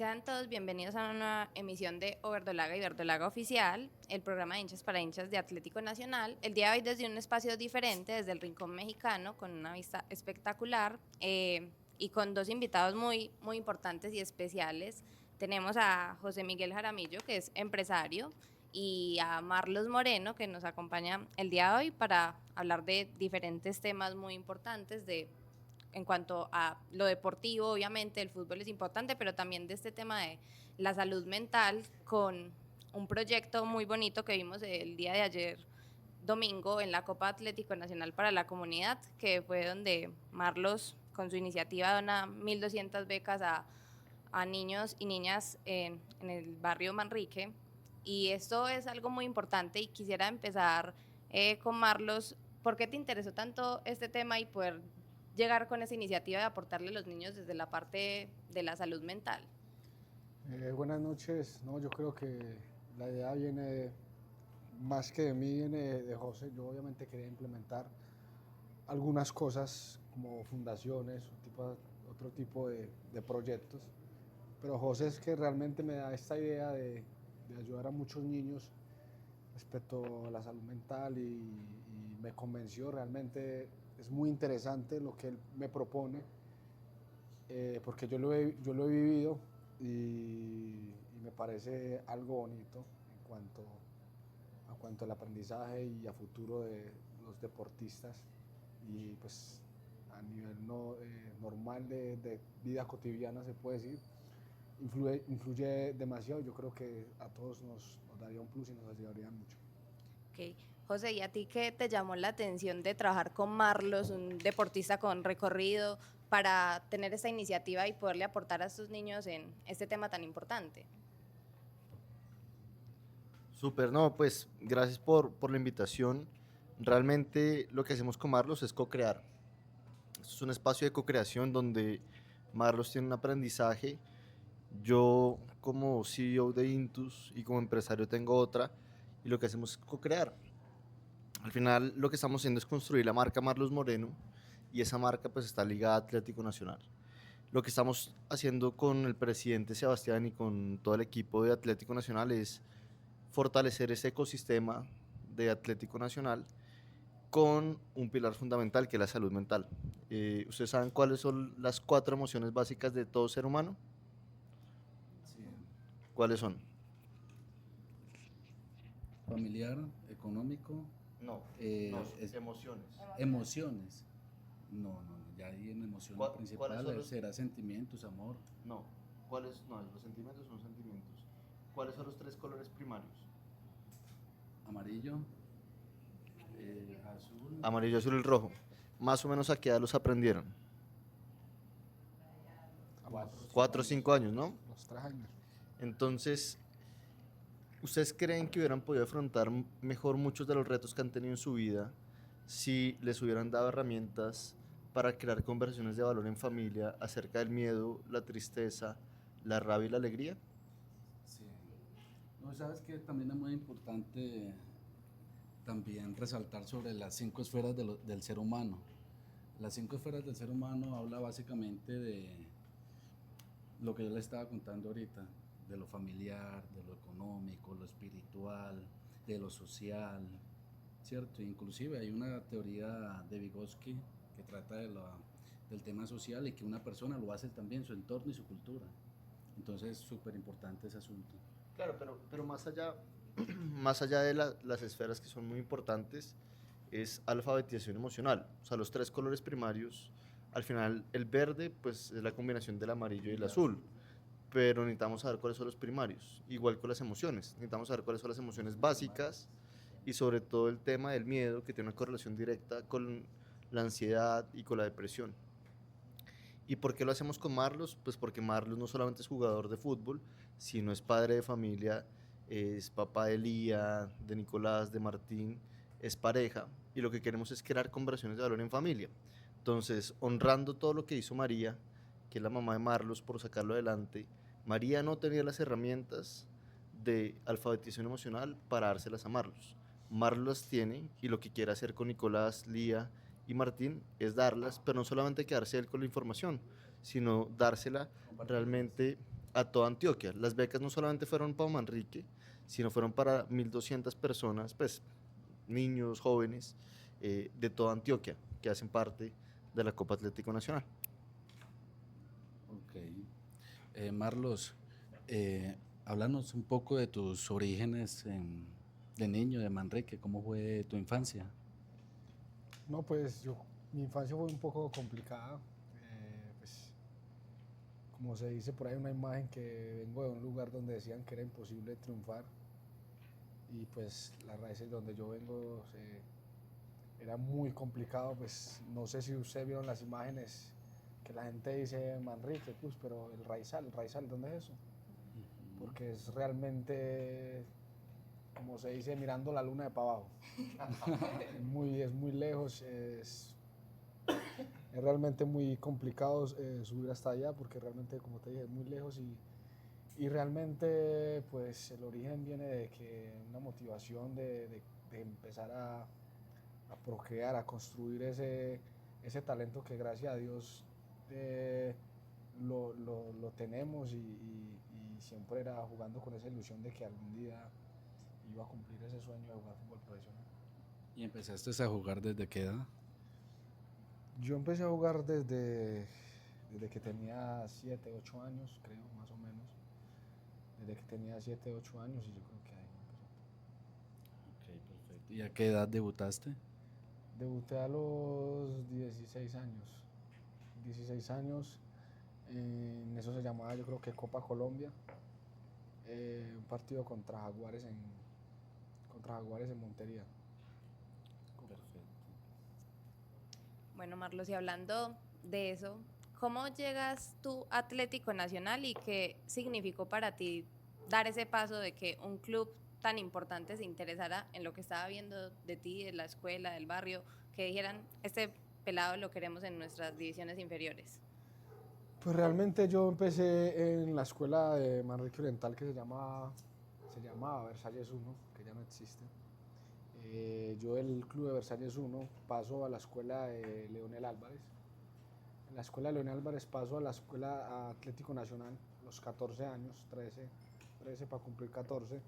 Sean todos bienvenidos a una nueva emisión de Overdolaga y Verdolaga Oficial, el programa de hinchas para hinchas de Atlético Nacional. El día de hoy desde un espacio diferente, desde el Rincón Mexicano, con una vista espectacular y con dos invitados muy importantes y especiales. Tenemos a José Miguel Jaramillo, que es empresario, y a Marlos Moreno, que nos acompaña el día de hoy para hablar de diferentes temas muy importantes en cuanto a lo deportivo. Obviamente el fútbol es importante, pero también de este tema de la salud mental, con un proyecto muy bonito que vimos el día de ayer domingo en la Copa Atlético Nacional para la Comunidad, que fue donde Marlos con su iniciativa dona 1.200 becas a niños y niñas en el barrio Manrique, y esto es algo muy importante. Y quisiera empezar con Marlos. ¿Por qué te interesó tanto este tema y poder llegar con esa iniciativa de aportarle a los niños desde la parte de la salud mental? Buenas noches. No, yo creo que la idea viene más que de mí, viene de José. Yo obviamente quería implementar algunas cosas como fundaciones, otro tipo de proyectos, pero José es que realmente me da esta idea de ayudar a muchos niños respecto a la salud mental y me convenció. Realmente es muy interesante lo que él me propone, porque yo lo he vivido y me parece algo bonito en cuanto al aprendizaje y a futuro de los deportistas, y pues a nivel normal de vida cotidiana, se puede decir, influye demasiado. Yo creo que a todos nos daría un plus y nos ayudaría mucho. Ok, José, ¿y a ti qué te llamó la atención de trabajar con Marlos, un deportista con recorrido, para tener esta iniciativa y poderle aportar a estos niños en este tema tan importante? Súper, no, pues gracias por la invitación. Realmente lo que hacemos con Marlos es co-crear. Esto es un espacio de co-creación donde Marlos tiene un aprendizaje. Yo como CEO de Intus y como empresario tengo otra, y lo que hacemos es co-crear. Al final lo que estamos haciendo es construir la marca Marlos Moreno, y esa marca pues está ligada a Atlético Nacional. Lo que estamos haciendo con el presidente Sebastián y con todo el equipo de Atlético Nacional es fortalecer ese ecosistema de Atlético Nacional con un pilar fundamental que es la salud mental. ¿Ustedes saben cuáles son las 4 emociones básicas de todo ser humano? Sí, ¿Cuáles son? familiar, económico, No, no, emociones. emociones. No, ya ahí en emoción la ¿Cuáles son principal los...? será sentimientos, amor, No, ¿cuáles? No, los sentimientos son sentimientos. ¿Cuáles son los 3 colores primarios? amarillo, azul. Amarillo, azul y rojo. Más o menos a qué edad los aprendieron. A Cuatro, los, cinco 4 o años. 5 años, ¿no? los 3 años. Entonces, ¿ustedes creen que hubieran podido afrontar mejor muchos de los retos que han tenido en su vida si les hubieran dado herramientas para crear conversaciones de valor en familia acerca del miedo, la tristeza, la rabia y la alegría? Sí. No, sabes que también es muy importante también resaltar sobre las 5 esferas del ser humano. Las 5 esferas del ser humano habla básicamente de lo que yo le estaba contando ahorita, de lo familiar, de lo económico, lo espiritual, de lo social, ¿cierto? Inclusive hay una teoría de Vygotsky que trata del tema social, y que una persona lo hace también, su entorno y su cultura. Entonces es súper importante ese asunto. Claro, pero más allá, más allá de las esferas que son muy importantes, es alfabetización emocional. O sea, los 3 colores primarios, al final el verde pues es la combinación del amarillo y el azul, pero necesitamos saber cuáles son los primarios. Igual con las emociones, necesitamos saber cuáles son las emociones básicas, y sobre todo el tema del miedo, que tiene una correlación directa con la ansiedad y con la depresión. ¿Y por qué lo hacemos con Marlos? Pues porque Marlos no solamente es jugador de fútbol, sino es padre de familia, es papá de Lía, de Nicolás, de Martín, es pareja, y lo que queremos es crear conversaciones de valor en familia. Entonces, honrando todo lo que hizo María, que es la mamá de Marlos, por sacarlo adelante, María no tenía las herramientas de alfabetización emocional para dárselas a Marlos. Marlos las tiene, y lo que quiere hacer con Nicolás, Lía y Martín es darlas, pero no solamente quedarse él con la información, sino dársela Compartirlas. realmente a toda Antioquia. Las becas no solamente fueron para Manrique, sino fueron para 1.200 personas, pues niños, jóvenes de toda Antioquia que hacen parte de la Copa Atlético Nacional. Ok. Marlos, háblanos un poco de tus orígenes de niño, de Manrique, ¿cómo fue tu infancia? No, pues mi infancia fue un poco complicada. Pues, como se dice por ahí, una imagen que vengo de un lugar donde decían que era imposible triunfar. Y pues las raíces donde yo vengo era muy complicado. Pues no sé si ustedes vieron las imágenes que la gente dice Manrique, pues, pero el Raizal, ¿dónde es eso? Porque es realmente, como se dice, mirando la luna de para abajo. Es muy lejos, es realmente muy complicado subir hasta allá porque realmente, como te dije, es muy lejos y realmente pues el origen viene de que una motivación de empezar a procrear, a construir ese talento que gracias a Dios lo tenemos y siempre era jugando con esa ilusión de que algún día iba a cumplir ese sueño de jugar fútbol profesional. ¿Y empezaste a jugar desde qué edad? Yo empecé a jugar desde que tenía 7, 8 años, creo, más o menos. Desde que tenía 7, 8 años y yo creo que ahí empecé. Ok, perfecto. ¿Y a qué edad debutaste? Debuté a los 16 años. 16 años, en eso se llamaba yo creo que Copa Colombia. Un partido contra Jaguares en Montería. Perfecto. Bueno, Marlos, y hablando de eso, ¿cómo llegas tú a Atlético Nacional y qué significó para ti dar ese paso de que un club tan importante se interesara en lo que estaba viendo de ti, de la escuela, del barrio, que dijeran, este pelado lo queremos en nuestras divisiones inferiores? Pues realmente yo empecé en la escuela de Manrique Oriental que se llamaba Versalles 1, que ya no existe. Yo del club de Versalles 1 paso a la escuela de Leonel Álvarez. En la escuela de Leonel Álvarez paso a la escuela Atlético Nacional, los 14 años, 13 para cumplir 14.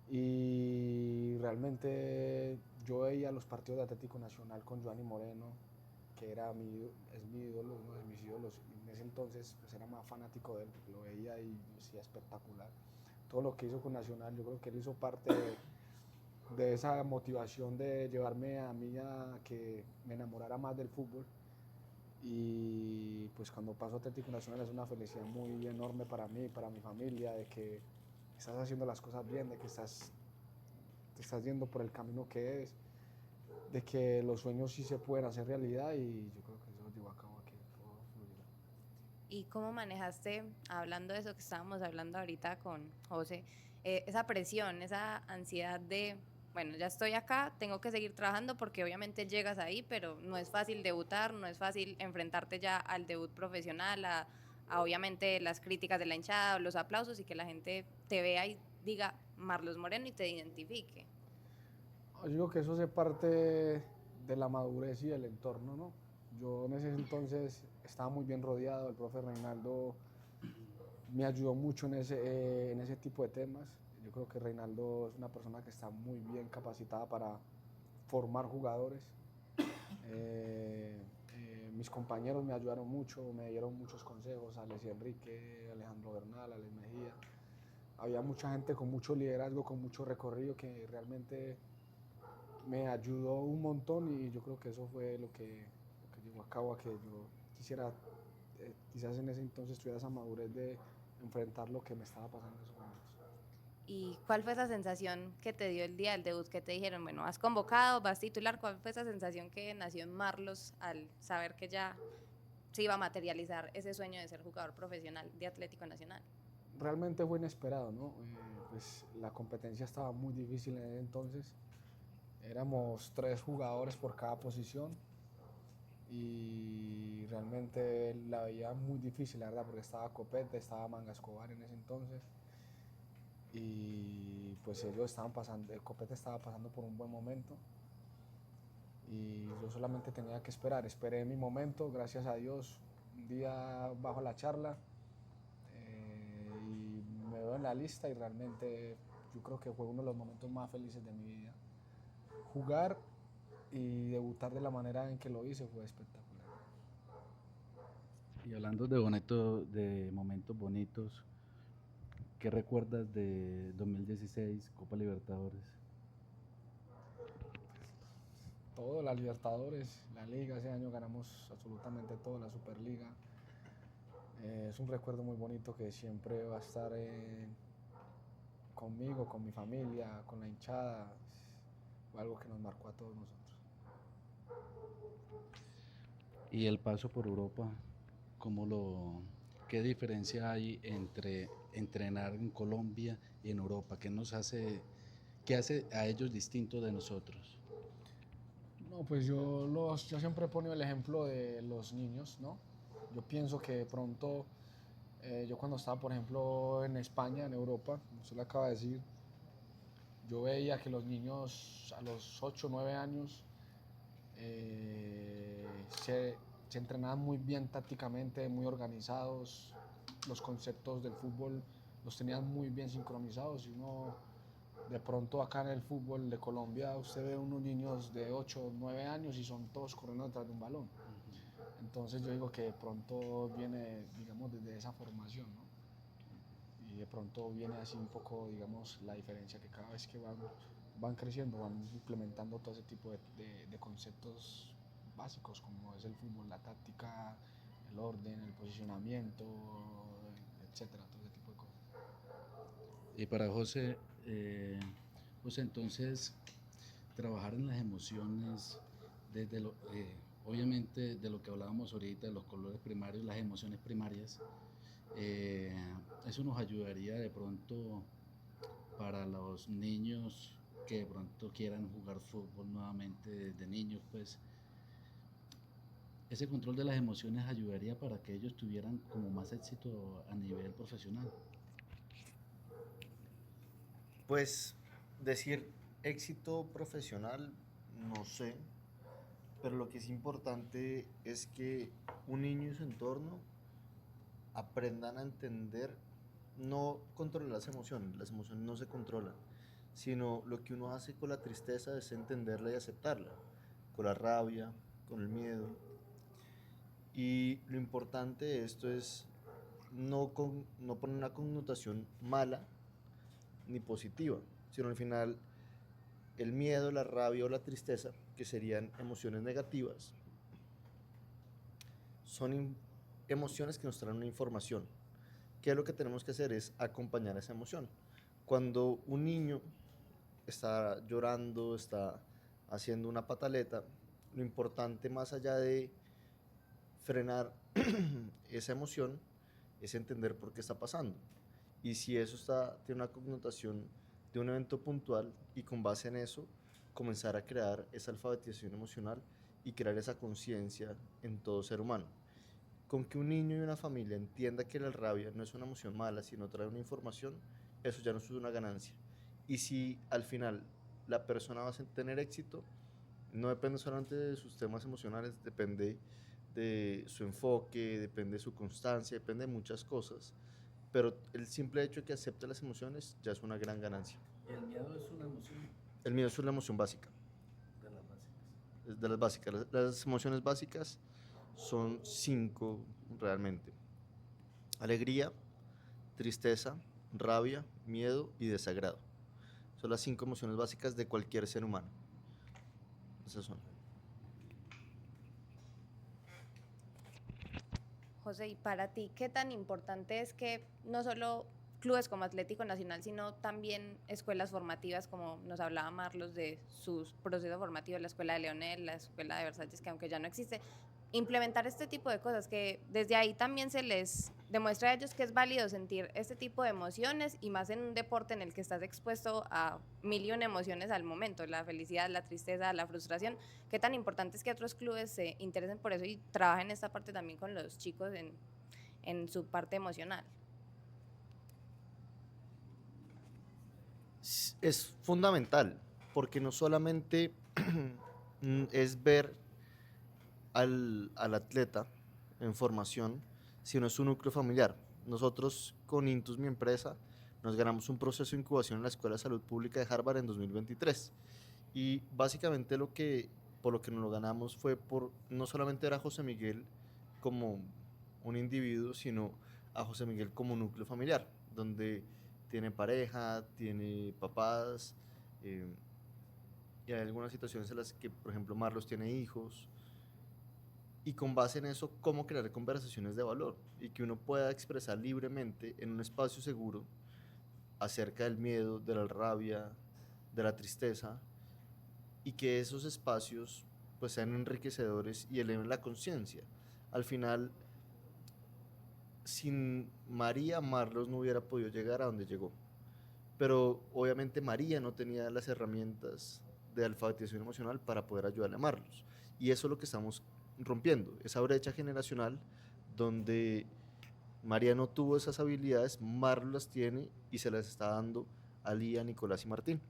Y realmente yo veía los partidos de Atlético Nacional con Giovanni Moreno, que es mi ídolo, uno de mis ídolos. Y en ese entonces pues, era más fanático de él, porque lo veía y decía espectacular. Todo lo que hizo con Nacional, yo creo que él hizo parte de esa motivación de llevarme a mí a que me enamorara más del fútbol. Y pues cuando paso a Atlético Nacional es una felicidad muy enorme para mí, para mi familia, de que estás haciendo las cosas bien, de que te estás yendo por el camino que es, de que los sueños sí se pueden hacer realidad y yo creo que eso llevó a cabo a que todo fluyera. ¿Y cómo manejaste, hablando de eso que estábamos hablando ahorita con José, esa presión, esa ansiedad de, bueno, ya estoy acá, tengo que seguir trabajando porque obviamente llegas ahí, pero no es fácil debutar, no es fácil enfrentarte ya al debut profesional, a obviamente las críticas de la hinchada, los aplausos y que la gente te vea y diga Marlos Moreno y te identifique? Yo digo que eso hace parte de la madurez y del entorno, ¿no? Yo en ese entonces estaba muy bien rodeado, el profe Reinaldo me ayudó mucho en ese tipo de temas. Yo creo que Reinaldo es una persona que está muy bien capacitada para formar jugadores. Mis compañeros me ayudaron mucho, me dieron muchos consejos, Alessi Enrique, Alejandro Bernal, Alex Mejía. Había mucha gente con mucho liderazgo, con mucho recorrido que realmente me ayudó un montón y yo creo que eso fue lo que llevó a cabo a que yo quisiera, quizás en ese entonces tuviera esa madurez de enfrentar lo que me estaba pasando en esos momentos. ¿Y cuál fue esa sensación que te dio el día del debut? Que te dijeron, bueno, has convocado, vas titular. ¿Cuál fue esa sensación que nació en Marlos al saber que ya se iba a materializar ese sueño de ser jugador profesional de Atlético Nacional? Realmente fue inesperado, ¿no? Pues la competencia estaba muy difícil en ese entonces. Éramos 3 jugadores por cada posición y realmente la veía muy difícil, la verdad, porque estaba Copete, estaba Manga Escobar en ese entonces y pues ellos estaban pasando, el Copete estaba pasando por un buen momento y yo solamente tenía que esperar, esperé mi momento, gracias a Dios, un día bajo la charla la lista y realmente yo creo que fue uno de los momentos más felices de mi vida. Jugar y debutar de la manera en que lo hice fue espectacular. Y hablando de momentos bonitos, ¿qué recuerdas de 2016, Copa Libertadores? Todo, la Libertadores, la Liga, ese año ganamos absolutamente todo, la Superliga. Es un recuerdo muy bonito que siempre va a estar conmigo, con mi familia, con la hinchada. Fue algo que nos marcó a todos nosotros. Y el paso por Europa, ¿qué diferencia hay entre entrenar en Colombia y en Europa? ¿Qué hace a ellos distintos de nosotros? No, pues yo siempre he ponido el ejemplo de los niños, ¿no? Yo pienso que de pronto, yo cuando estaba, por ejemplo, en España, en Europa, como usted le acaba de decir, yo veía que los niños a los 8 o 9 años se entrenaban muy bien tácticamente, muy organizados, los conceptos del fútbol los tenían muy bien sincronizados y uno de pronto acá en el fútbol de Colombia usted ve unos niños de 8 o 9 años y son todos corriendo detrás de un balón. Entonces yo digo que de pronto viene, digamos, desde esa formación, ¿no? Y de pronto viene así un poco, digamos, la diferencia que cada vez que van creciendo, van implementando todo ese tipo de conceptos básicos como es el fútbol, la táctica, el orden, el posicionamiento, etcétera, todo ese tipo de cosas. Y para José, entonces, trabajar en las emociones, obviamente de lo que hablábamos ahorita, de los colores primarios, las emociones primarias, eso nos ayudaría de pronto para los niños que de pronto quieran jugar fútbol nuevamente desde niños, pues ese control de las emociones ayudaría para que ellos tuvieran como más éxito a nivel profesional. Pues decir éxito profesional, no sé, pero lo que es importante es que un niño y su entorno aprendan a entender, no controlar las emociones no se controlan, sino lo que uno hace con la tristeza es entenderla y aceptarla, con la rabia, con el miedo. Y lo importante de esto es no poner una connotación mala ni positiva, sino al final el miedo, la rabia o la tristeza, que serían emociones negativas, son emociones que nos traen una información. ¿Qué es lo que tenemos que hacer? Es acompañar esa emoción. Cuando un niño está llorando, está haciendo una pataleta, lo importante más allá de frenar esa emoción es entender por qué está pasando. Y si eso tiene una connotación de un evento puntual y con base en eso comenzar a crear esa alfabetización emocional y crear esa conciencia en todo ser humano. Con que un niño y una familia entienda que la rabia no es una emoción mala, sino trae una información, eso ya no es una ganancia. Y si al final la persona va a tener éxito, no depende solamente de sus temas emocionales, depende de su enfoque, depende de su constancia, depende de muchas cosas, pero el simple hecho de que acepte las emociones ya es una gran ganancia. ¿Y el miedo es una emoción? El miedo es una emoción básica. De las básicas. Es de las básicas. Las emociones básicas son 5 realmente: alegría, tristeza, rabia, miedo y desagrado. Son las 5 emociones básicas de cualquier ser humano. Esas son. José, y para ti, ¿qué tan importante es que no solo clubes como Atlético Nacional, sino también escuelas formativas, como nos hablaba Marlos de sus procesos formativos, la escuela de Leonel, la escuela de Versalles, que aunque ya no existe, implementar este tipo de cosas, que desde ahí también se les demuestra a ellos que es válido sentir este tipo de emociones y más en un deporte en el que estás expuesto a mil y una emociones al momento, la felicidad, la tristeza, la frustración? Qué tan importante es que otros clubes se interesen por eso y trabajen esta parte también con los chicos en su parte emocional. Es fundamental, porque no solamente es ver al atleta en formación, sino es un núcleo familiar. Nosotros con Intus, mi empresa, nos ganamos un proceso de incubación en la Escuela de Salud Pública de Harvard en 2023. Y básicamente por lo que nos lo ganamos fue por no solamente ver a José Miguel como un individuo, sino a José Miguel como núcleo familiar, donde tiene pareja, tiene papás, eh, y hay algunas situaciones en las que, por ejemplo, Marlos tiene hijos, y con base en eso, cómo crear conversaciones de valor y que uno pueda expresar libremente en un espacio seguro acerca del miedo, de la rabia, de la tristeza, y que esos espacios pues sean enriquecedores y eleven la conciencia. Al final, sin María, Marlos no hubiera podido llegar a donde llegó. Pero obviamente María no tenía las herramientas de alfabetización emocional para poder ayudarle a Marlos. Y eso es lo que estamos rompiendo, esa brecha generacional donde María no tuvo esas habilidades, Marlos las tiene y se las está dando a Lía, Nicolás y Martín.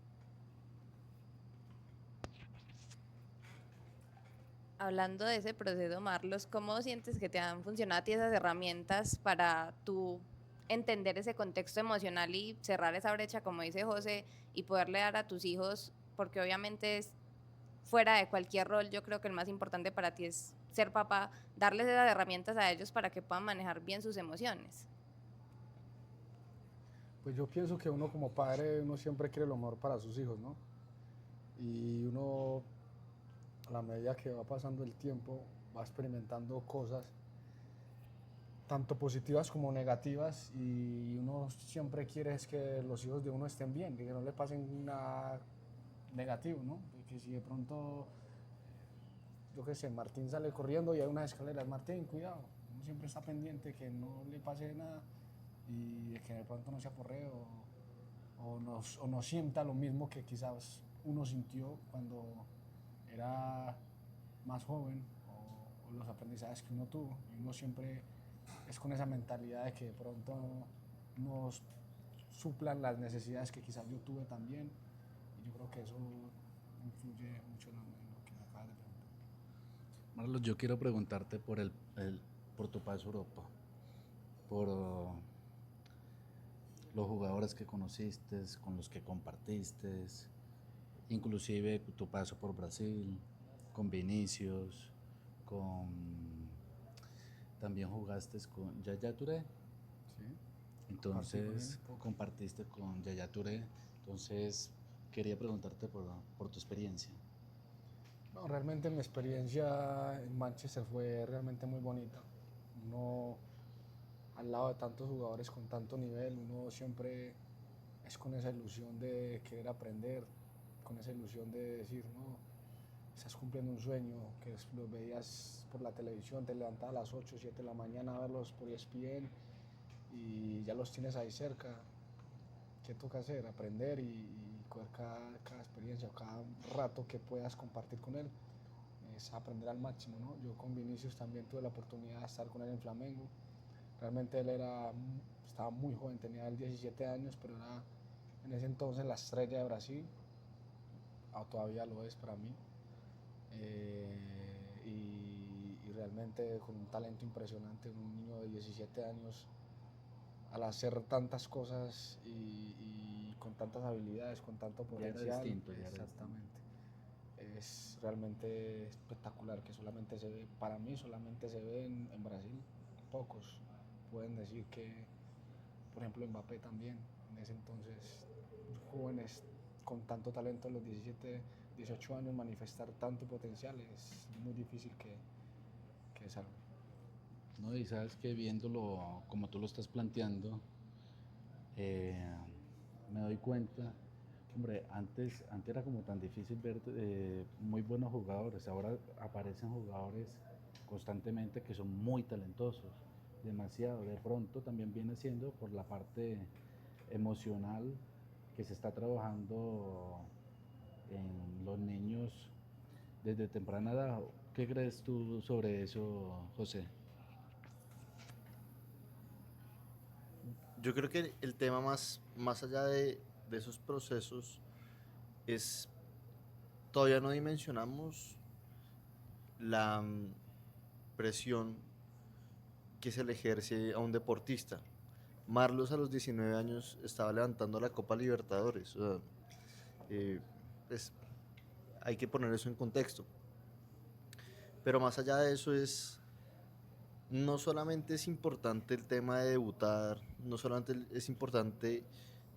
Hablando de ese proceso, Marlos, ¿cómo sientes que te han funcionado a ti esas herramientas para tú entender ese contexto emocional y cerrar esa brecha, como dice José, y poderle dar a tus hijos, porque obviamente es fuera de cualquier rol, yo creo que el más importante para ti es ser papá, darles esas herramientas a ellos para que puedan manejar bien sus emociones? Pues yo pienso que uno como padre, uno siempre quiere lo mejor para sus hijos, ¿no? Y uno, a la medida que va pasando el tiempo, va experimentando cosas, tanto positivas como negativas, y uno siempre quiere es que los hijos de uno estén bien, que no le pasen nada negativo, ¿no? Que si de pronto, yo qué sé, Martín sale corriendo y hay unas escaleras, Martín, cuidado, uno siempre está pendiente que no le pase nada y de que de pronto no se aporree o no sienta lo mismo que quizás uno sintió cuando era más joven, o los aprendizajes que uno tuvo. Y uno siempre es con esa mentalidad de que de pronto nos suplan las necesidades que quizás yo tuve también. Y yo creo que eso influye mucho en lo que me acabas de preguntar. Marlos, yo quiero preguntarte por tu paso a Europa, por los jugadores que conociste, con los que compartiste, inclusive tu paso por Brasil, con Vinicius, también jugaste con Yaya Touré, ¿Sí? entonces Compartí con él un poco. compartiste con Yaya Touré, entonces quería preguntarte por tu experiencia. No, realmente mi experiencia en Manchester fue realmente muy bonita. Uno, al lado de tantos jugadores con tanto nivel, uno siempre es con esa ilusión de querer aprender, con esa ilusión de decir, no, estás cumpliendo un sueño, que los veías por la televisión, te levantabas a las 8 7 de la mañana a verlos por ESPN y ya los tienes ahí cerca. ¿Qué toca hacer? Aprender y coger cada experiencia, cada rato que puedas compartir con él, es aprender al máximo, ¿no? Yo con Vinicius también tuve la oportunidad de estar con él en Flamengo. Realmente él estaba muy joven, tenía él 17 años, pero era en ese entonces la estrella de Brasil, todavía lo es para mí. Y realmente con un talento impresionante, un niño de 17 años, al hacer tantas cosas y con tantas habilidades, con tanto potencial. Ya era distinto. Exactamente. Es realmente espectacular, que solamente se ve, para mí solamente se ve en Brasil. Pocos pueden decir que, por ejemplo, Mbappé también, en ese entonces, jóvenes con tanto talento a los 17, 18 años, manifestar tanto potencial es muy difícil que salga. No, y sabes que viéndolo como tú lo estás planteando, me doy cuenta, hombre, antes era como tan difícil ver muy buenos jugadores, ahora aparecen jugadores constantemente que son muy talentosos, demasiado. De pronto también viene siendo por la parte emocional que se está trabajando en los niños desde temprana edad. ¿Qué crees tú sobre eso, José? Yo creo que el tema más allá de esos procesos es, todavía no dimensionamos la presión que se le ejerce a un deportista. Marlos a los 19 años estaba levantando la Copa Libertadores. O sea, pues, hay que poner eso en contexto. Pero más allá de eso no solamente es importante el tema de debutar, no solamente es importante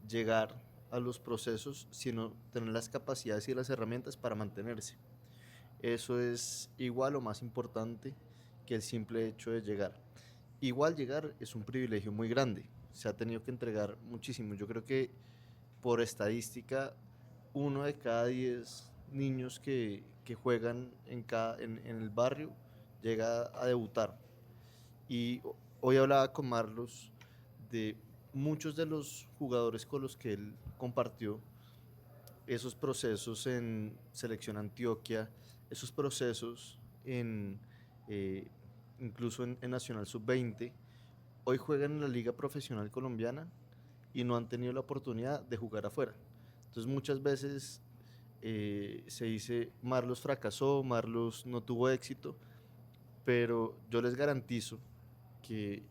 llegar a los procesos, sino tener las capacidades y las herramientas para mantenerse. Eso es igual o más importante que el simple hecho de llegar. Igual llegar es un privilegio muy grande, se ha tenido que entregar muchísimo. Yo creo que por estadística, 1 de cada 10 niños que juegan en el barrio llega a debutar. Y hoy hablaba con Marlos de muchos de los jugadores con los que él compartió esos procesos en Selección Antioquia, esos procesos eh, incluso en Nacional Sub-20, hoy juegan en la Liga Profesional Colombiana y no han tenido la oportunidad de jugar afuera. Entonces muchas veces se dice Marlos fracasó, Marlos no tuvo éxito, pero yo les garantizo que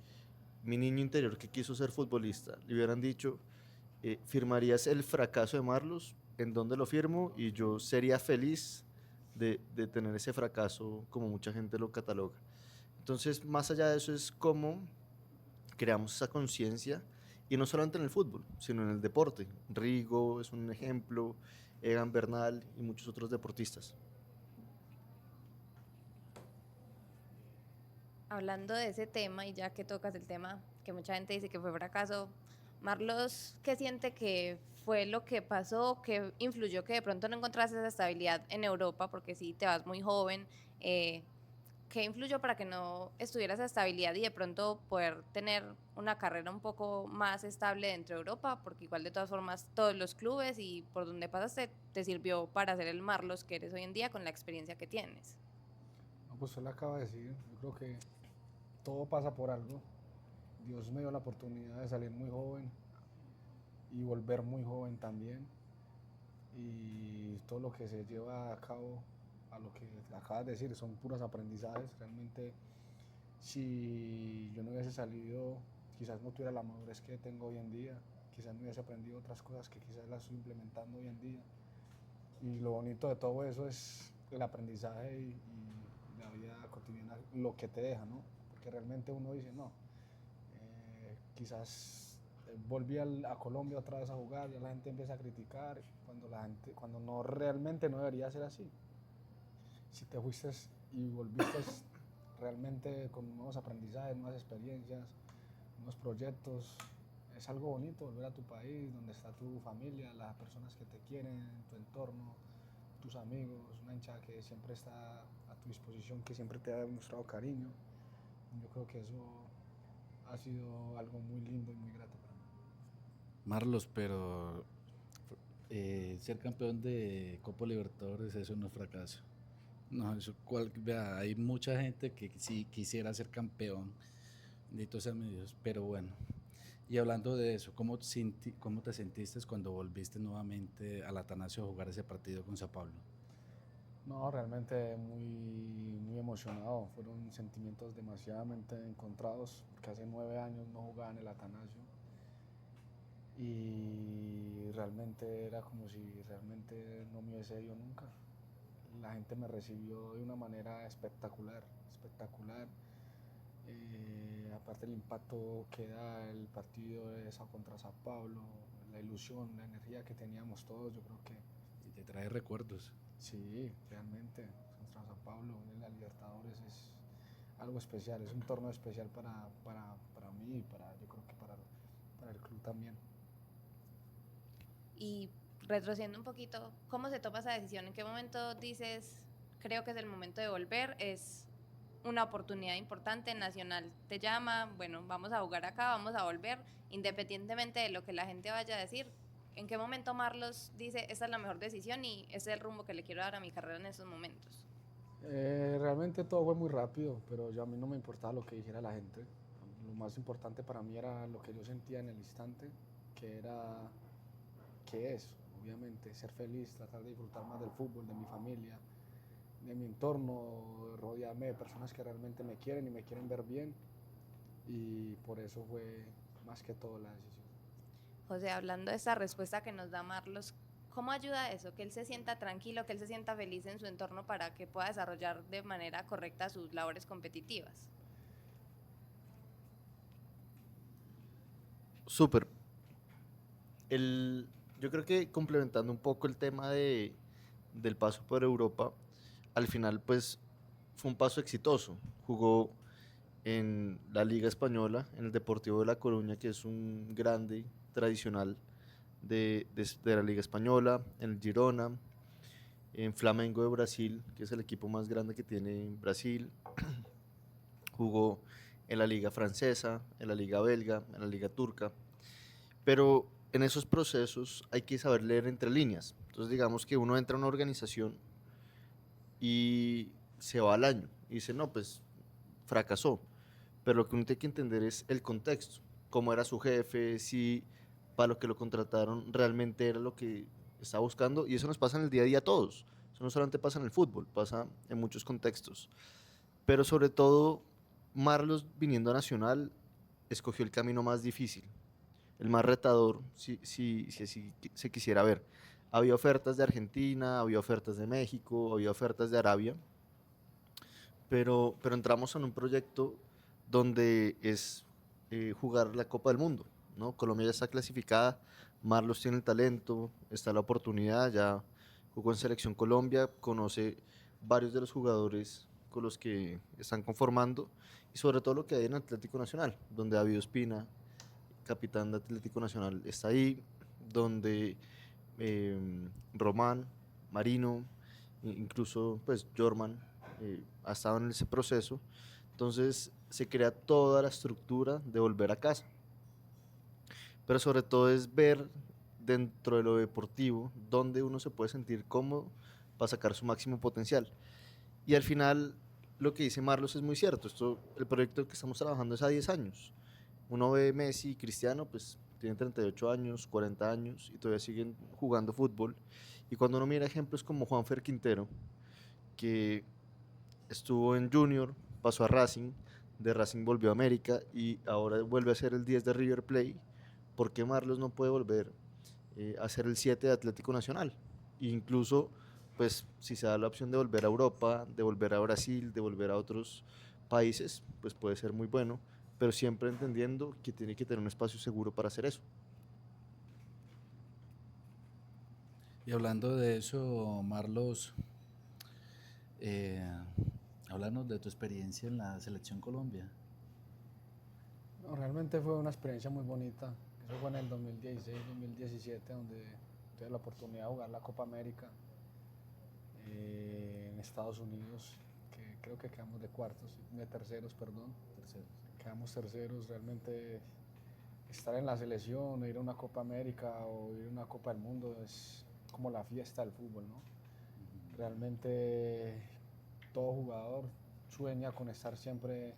mi niño interior que quiso ser futbolista le hubieran dicho, ¿firmarías el fracaso de Marlos? ¿En dónde lo firmo? Y yo sería feliz de tener ese fracaso como mucha gente lo cataloga. Entonces, más allá de eso es cómo creamos esa conciencia, y no solamente en el fútbol, sino en el deporte. Rigo es un ejemplo, Egan Bernal y muchos otros deportistas. Hablando de ese tema, y ya que tocas el tema que mucha gente dice que fue fracaso, Marlos, ¿qué siente que fue lo que pasó, que influyó que de pronto no encontraste esa estabilidad en Europa? Porque si te vas muy joven, eh, ¿qué influyó para que no estuviera esa estabilidad y de pronto poder tener una carrera un poco más estable dentro de Europa? Porque igual de todas formas todos los clubes y por donde pasaste te sirvió para ser el Marlos que eres hoy en día con la experiencia que tienes. No, pues usted lo acaba de decir, yo creo que todo pasa por algo. Dios me dio la oportunidad de salir muy joven y volver muy joven también. Y todo lo que se lleva a cabo, a lo que acabas de decir, son puros aprendizajes. Realmente, si yo no hubiese salido, quizás no tuviera la madurez que tengo hoy en día, quizás no hubiese aprendido otras cosas que quizás las estoy implementando hoy en día. Y lo bonito de todo eso es el aprendizaje y la vida cotidiana, lo que te deja, ¿no? Porque realmente uno dice, no, quizás volví a Colombia otra vez a jugar, ya la gente empieza a criticar, cuando no realmente no debería ser así. Si te fuiste y volviste realmente con nuevos aprendizajes, nuevas experiencias, nuevos proyectos, es algo bonito volver a tu país, donde está tu familia, las personas que te quieren, tu entorno, tus amigos, una hinchada que siempre está a tu disposición, que siempre te ha demostrado cariño. Yo creo que eso ha sido algo muy lindo y muy grato para mí. Marlos, pero ser campeón de Copa Libertadores, eso no es fracaso. No, vea, hay mucha gente que sí quisiera ser campeón, bendito sean mis Dios, pero bueno. Y hablando de eso, ¿cómo te sentiste cuando volviste nuevamente al Atanasio a jugar ese partido con Sao Paulo? No, realmente muy emocionado. Fueron sentimientos demasiadamente encontrados, porque hace 9 años no jugaba en el Atanasio. Y realmente era como si realmente no me hubiese ido nunca. La gente me recibió de una manera espectacular, espectacular. Aparte el impacto que da el partido de esa contra Sao Paulo, la ilusión, la energía que teníamos todos, yo creo que Y te trae recuerdos. sí, realmente, contra Sao Paulo en la Libertadores es algo especial, es un torneo especial para mí y yo creo que para el club también. Y retrocediendo un poquito, ¿cómo se toma esa decisión? ¿En qué momento dices, creo que es el momento de volver? Es una oportunidad importante, Nacional te llama, bueno, vamos a jugar acá, vamos a volver, independientemente de lo que la gente vaya a decir. ¿En qué momento Marlos dice, esta es la mejor decisión y ese es el rumbo que le quiero dar a mi carrera en estos momentos? Realmente todo fue muy rápido, pero yo a mí no me importaba lo que dijera la gente. Lo más importante para mí era lo que yo sentía en el instante, que era, que es, obviamente, ser feliz, tratar de disfrutar más del fútbol, de mi familia, de mi entorno, rodearme de personas que realmente me quieren y me quieren ver bien. Y por eso fue más que todo la decisión. José, hablando de esta respuesta que nos da Marlos, ¿cómo ayuda eso? Que él se sienta tranquilo, que él se sienta feliz en su entorno para que pueda desarrollar de manera correcta sus labores competitivas. Súper. Yo creo que complementando un poco el tema del paso por Europa, al final pues fue un paso exitoso. Jugó en la Liga Española, en el Deportivo de La Coruña, que es un grande tradicional de la Liga Española, en el Girona, en Flamengo de Brasil, que es el equipo más grande que tiene Brasil. Jugó en la Liga Francesa, en la Liga Belga, en la Liga Turca. Pero en esos procesos hay que saber leer entre líneas. Entonces digamos que uno entra a una organización y se va al año y dice, no, pues fracasó. Pero lo que uno tiene que entender es el contexto, cómo era su jefe, si para lo que lo contrataron realmente era lo que estaba buscando. Y eso nos pasa en el día a día a todos. Eso no solamente pasa en el fútbol, pasa en muchos contextos. Pero sobre todo, Marlos viniendo a Nacional escogió el camino más difícil, el más retador, si así se quisiera ver. Había ofertas de Argentina, había ofertas de México, había ofertas de Arabia, pero entramos en un proyecto donde es jugar la Copa del Mundo, ¿no? Colombia ya está clasificada, Marlos tiene el talento, está la oportunidad, ya jugó en Selección Colombia, conoce varios de los jugadores con los que están conformando y sobre todo lo que hay en Atlético Nacional, donde David Ospina, capitán de Atlético Nacional, está ahí, donde Román, Marino, incluso pues Jorman ha estado en ese proceso. Entonces se crea toda la estructura de volver a casa. Pero sobre todo es ver dentro de lo deportivo dónde uno se puede sentir cómodo para sacar su máximo potencial. Y al final lo que dice Marlos es muy cierto. El proyecto que estamos trabajando es a 10 años. Uno ve Messi y Cristiano, pues tienen 38 años, 40 años y todavía siguen jugando fútbol. Y cuando uno mira ejemplos como Juanfer Quintero, que estuvo en Junior, pasó a Racing, de Racing volvió a América y ahora vuelve a ser el 10 de River Plate, ¿por qué Marlos no puede volver a ser el 7 de Atlético Nacional? E incluso, pues, si se da la opción de volver a Europa, de volver a Brasil, de volver a otros países, pues puede ser muy bueno, pero siempre entendiendo que tiene que tener un espacio seguro para hacer eso. Y hablando de eso, Marlos, eh, háblanos de tu experiencia en la Selección Colombia. No, realmente fue una experiencia muy bonita. Eso fue en el 2016-2017, donde tuve la oportunidad de jugar la Copa América en Estados Unidos, que creo que quedamos de cuartos, de terceros, perdón. Terceros. Quedamos terceros. Realmente estar en la selección, ir a una Copa América o ir a una Copa del Mundo es como la fiesta del fútbol, ¿no? Realmente todo jugador sueña con estar siempre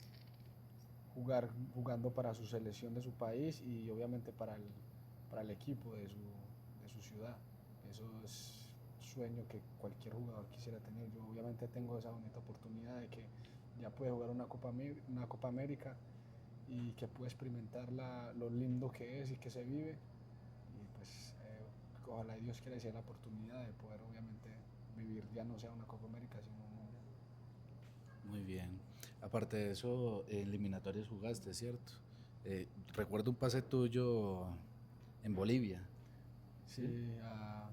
jugando para su selección de su país y obviamente para el equipo de su ciudad. Eso es un sueño que cualquier jugador quisiera tener. Yo obviamente tengo esa bonita oportunidad de que ya pude jugar una Copa América y que pude experimentar lo lindo que es y que se vive. Y pues ojalá Dios quiera sea la oportunidad de poder obviamente vivir ya no sea una Copa América sino un mundial. Muy bien. Aparte de eso, eliminatorias jugaste, ¿cierto? Recuerdo un pase tuyo en Bolivia. Sí, a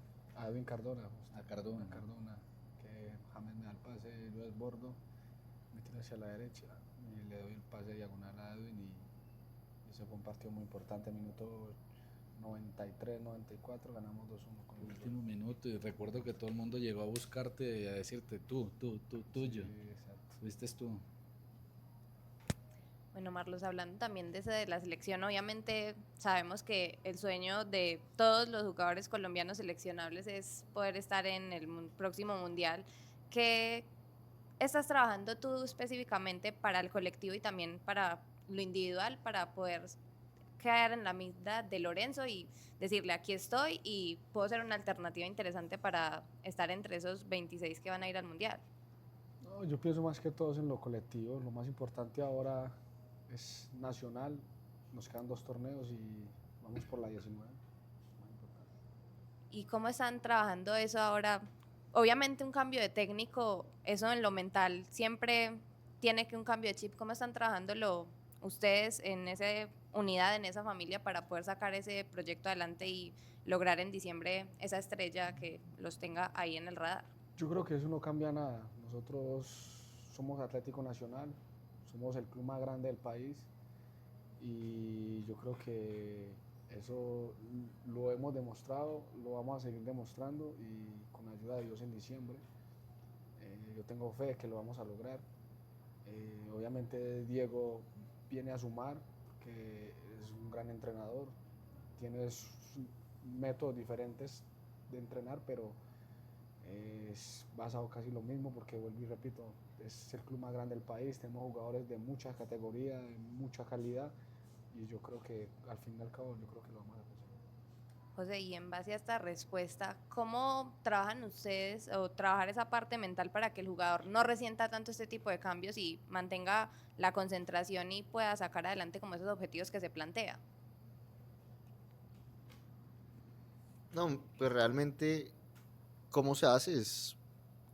Edwin Cardona, A Cardona. A Cardona, que James me da el pase, yo desbordo, me tiro hacia la derecha y le doy el pase diagonal a Edwin y ese fue un partido muy importante, minuto 93-94, ganamos 2-1 con el Último minuto, y recuerdo que todo el mundo llegó a buscarte y a decirte tuyo. Sí, exacto. Fuiste tú. Bueno, Marlos, hablando también de, de la selección, obviamente sabemos que el sueño de todos los jugadores colombianos seleccionables es poder estar en el próximo mundial. ¿Qué estás trabajando tú específicamente para el colectivo y también para lo individual para poder quedar en la mitad de Lorenzo y decirle aquí estoy y puedo ser una alternativa interesante para estar entre esos 26 que van a ir al mundial? No, yo pienso más que todo en lo colectivo, lo más importante ahora es Nacional nos quedan 2 torneos y vamos por la 19. ¿Y cómo están trabajando eso ahora? Obviamente un cambio de técnico, eso en lo mental siempre tiene que un cambio de chip. ¿Cómo están trabajándolo ustedes en esa unidad, en esa familia para poder sacar ese proyecto adelante y lograr en diciembre esa estrella que los tenga ahí en el radar? Yo creo que eso no cambia nada. Nosotros somos Atlético Nacional, somos el club más grande del país y yo creo que eso lo hemos demostrado, lo vamos a seguir demostrando y con la ayuda de Dios en diciembre yo tengo fe de que lo vamos a lograr. Obviamente Diego viene a sumar, que es un gran entrenador, tiene métodos diferentes de entrenar, pero es basado casi lo mismo porque vuelvo y repito, es el club más grande del país, tenemos jugadores de muchas categorías, de mucha calidad y yo creo que al fin y al cabo yo creo que lo vamos a conseguir. José, y en base a esta respuesta, ¿cómo trabajan ustedes o trabajar esa parte mental para que el jugador no resienta tanto este tipo de cambios y mantenga la concentración y pueda sacar adelante como esos objetivos que se plantea? No, pues realmente, ¿cómo se hace? Es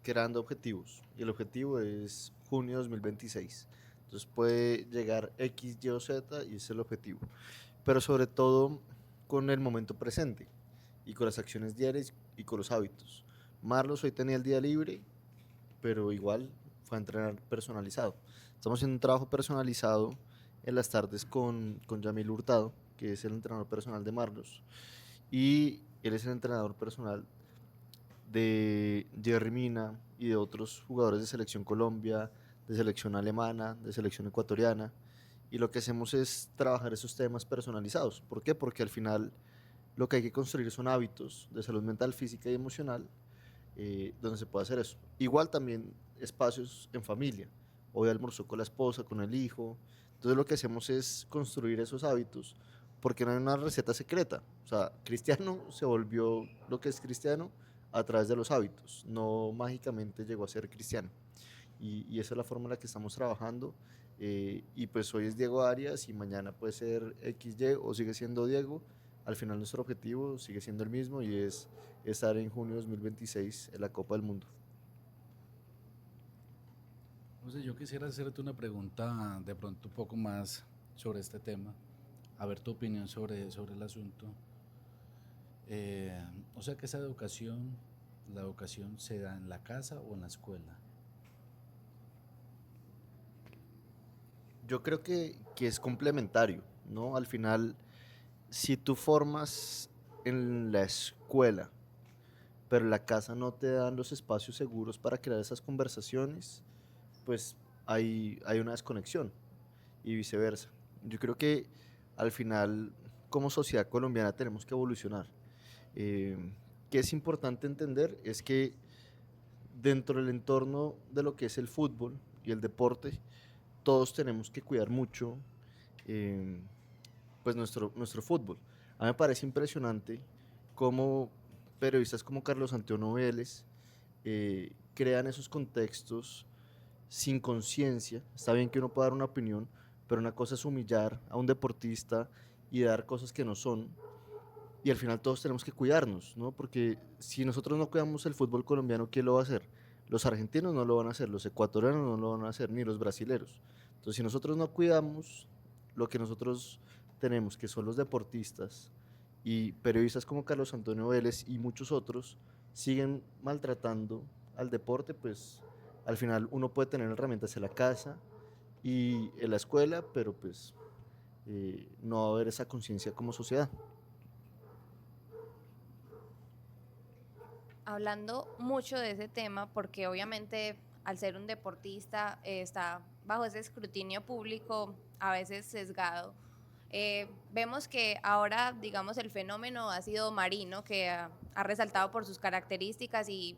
creando objetivos. Y el objetivo es junio 2026. Entonces puede llegar X, Y o Z y ese es el objetivo. Pero sobre todo con el momento presente y con las acciones diarias y con los hábitos. Marlos hoy tenía el día libre, pero igual fue a entrenar personalizado. Estamos haciendo un trabajo personalizado en las tardes con Yamil Hurtado, que es el entrenador personal de Marlos. Y él es el entrenador personal de Jerry Mina y de otros jugadores de selección Colombia, de selección alemana, de selección ecuatoriana. Y lo que hacemos es trabajar esos temas personalizados. ¿Por qué? Porque al final lo que hay que construir son hábitos de salud mental, física y emocional donde se puede hacer eso. Igual también espacios en familia. Hoy almorzó con la esposa, con el hijo. Entonces lo que hacemos es construir esos hábitos porque no hay una receta secreta. O sea, Cristiano se volvió lo que es cristiano a través de los hábitos. No mágicamente llegó a ser cristiano. Y esa es la forma en la que estamos trabajando. Y pues hoy es Diego Arias y mañana puede ser XY o sigue siendo Diego. Al final nuestro objetivo sigue siendo el mismo y es estar en junio de 2026 en la Copa del Mundo. José, yo quisiera hacerte una pregunta de pronto un poco más sobre este tema, a ver tu opinión sobre el asunto. O sea que esa educación, la educación se da en la casa o en la escuela. Yo creo que es complementario, ¿no? Al final, si tú formas en la escuela, pero en la casa no te dan los espacios seguros para crear esas conversaciones, pues hay una desconexión y viceversa. Yo creo que al final, como sociedad colombiana, tenemos que evolucionar. Eh, que es importante entender es que dentro del entorno de lo que es el fútbol y el deporte, todos tenemos que cuidar mucho eh, pues nuestro fútbol. A mí me parece impresionante cómo periodistas como Carlos Antonio Vélez crean esos contextos sin conciencia. Está bien que uno pueda dar una opinión, pero una cosa es humillar a un deportista y dar cosas que no son. Y al final todos tenemos que cuidarnos, ¿no? Porque si nosotros no cuidamos el fútbol colombiano, ¿quién lo va a hacer? Los argentinos no lo van a hacer, los ecuatorianos no lo van a hacer, ni los brasileros. Entonces, si nosotros no cuidamos lo que nosotros tenemos, que son los deportistas y periodistas como Carlos Antonio Vélez y muchos otros, siguen maltratando al deporte, pues al final uno puede tener herramientas en la casa y en la escuela, pero pues no va a haber esa conciencia como sociedad. Hablando mucho de ese tema, porque obviamente al ser un deportista está bajo ese escrutinio público, a veces sesgado. Vemos que ahora, digamos, el fenómeno ha sido Marino, que ha resaltado por sus características y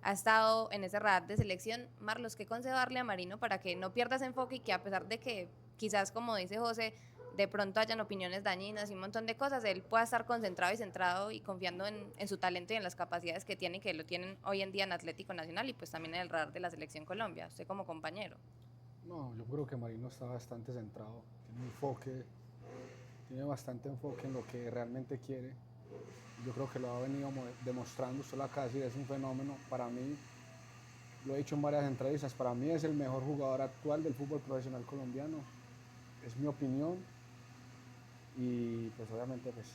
ha estado en ese radar de selección. Marlos, ¿qué consejo darle a Marino para que no pierda ese enfoque y que a pesar de que quizás, como dice José, de pronto hayan opiniones dañinas y un montón de cosas, él pueda estar concentrado y centrado y confiando en su talento y en las capacidades que tiene y que lo tienen hoy en día en Atlético Nacional y pues también en el radar de la Selección Colombia, usted como compañero? No, yo creo que Marino está bastante centrado, tiene un enfoque tiene bastante enfoque en lo que realmente quiere. Yo creo que lo ha venido demostrando, usted lo acaba de decir, es un fenómeno. Para mí, lo he dicho en varias entrevistas, para mí es el mejor jugador actual del fútbol profesional colombiano. Es mi opinión y pues obviamente pues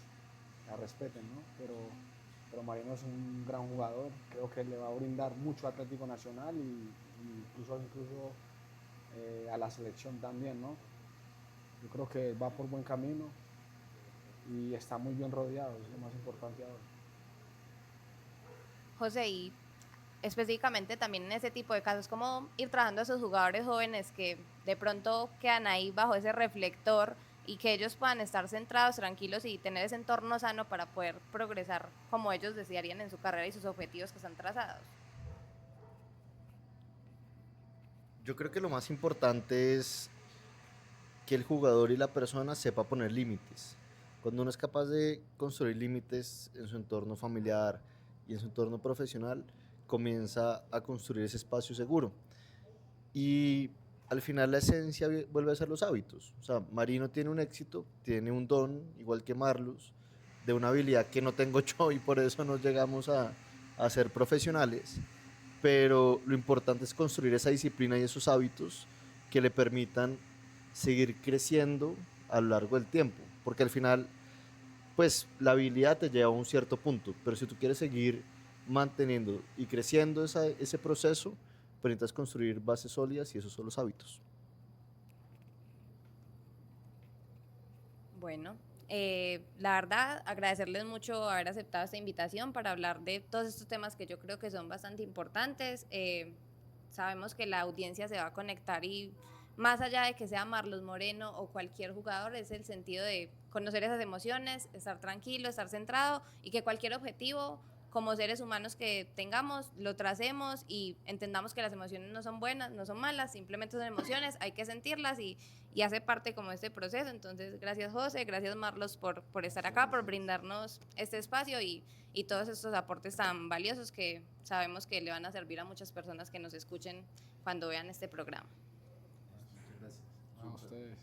la respeten, ¿no? Pero Marino es un gran jugador, creo que le va a brindar mucho a Atlético Nacional y incluso a la selección también, ¿no? Yo creo que va por buen camino y está muy bien rodeado, es lo más importante ahora. José, y específicamente también en ese tipo de casos, ¿cómo ir trabajando a esos jugadores jóvenes que de pronto quedan ahí bajo ese reflector y que ellos puedan estar centrados, tranquilos y tener ese entorno sano para poder progresar como ellos desearían en su carrera y sus objetivos que están trazados? Yo creo que lo más importante es que el jugador y la persona sepa poner límites. Cuando uno es capaz de construir límites en su entorno familiar y en su entorno profesional, comienza a construir ese espacio seguro. Y al final la esencia vuelve a ser los hábitos. O sea, Marino tiene un éxito, tiene un don, igual que Marlos, de una habilidad que no tengo yo y por eso no llegamos a ser profesionales. Pero lo importante es construir esa disciplina y esos hábitos que le permitan seguir creciendo a lo largo del tiempo. Porque al final, pues la habilidad te lleva a un cierto punto, pero si tú quieres seguir manteniendo y creciendo ese proceso, pues necesitas construir bases sólidas y esos son los hábitos. Bueno, la verdad, agradecerles mucho haber aceptado esta invitación para hablar de todos estos temas que yo creo que son bastante importantes. Sabemos que la audiencia se va a conectar y más allá de que sea Marlos Moreno o cualquier jugador, es el sentido de conocer esas emociones, estar tranquilo, estar centrado y que cualquier objetivo como seres humanos que tengamos, lo tracemos y entendamos que las emociones no son buenas, no son malas, simplemente son emociones, hay que sentirlas y hace parte como de este proceso. Entonces, gracias José, gracias Marlos por estar acá, por brindarnos este espacio y todos estos aportes tan valiosos que sabemos que le van a servir a muchas personas que nos escuchen cuando vean este programa. Muchas gracias. A ustedes.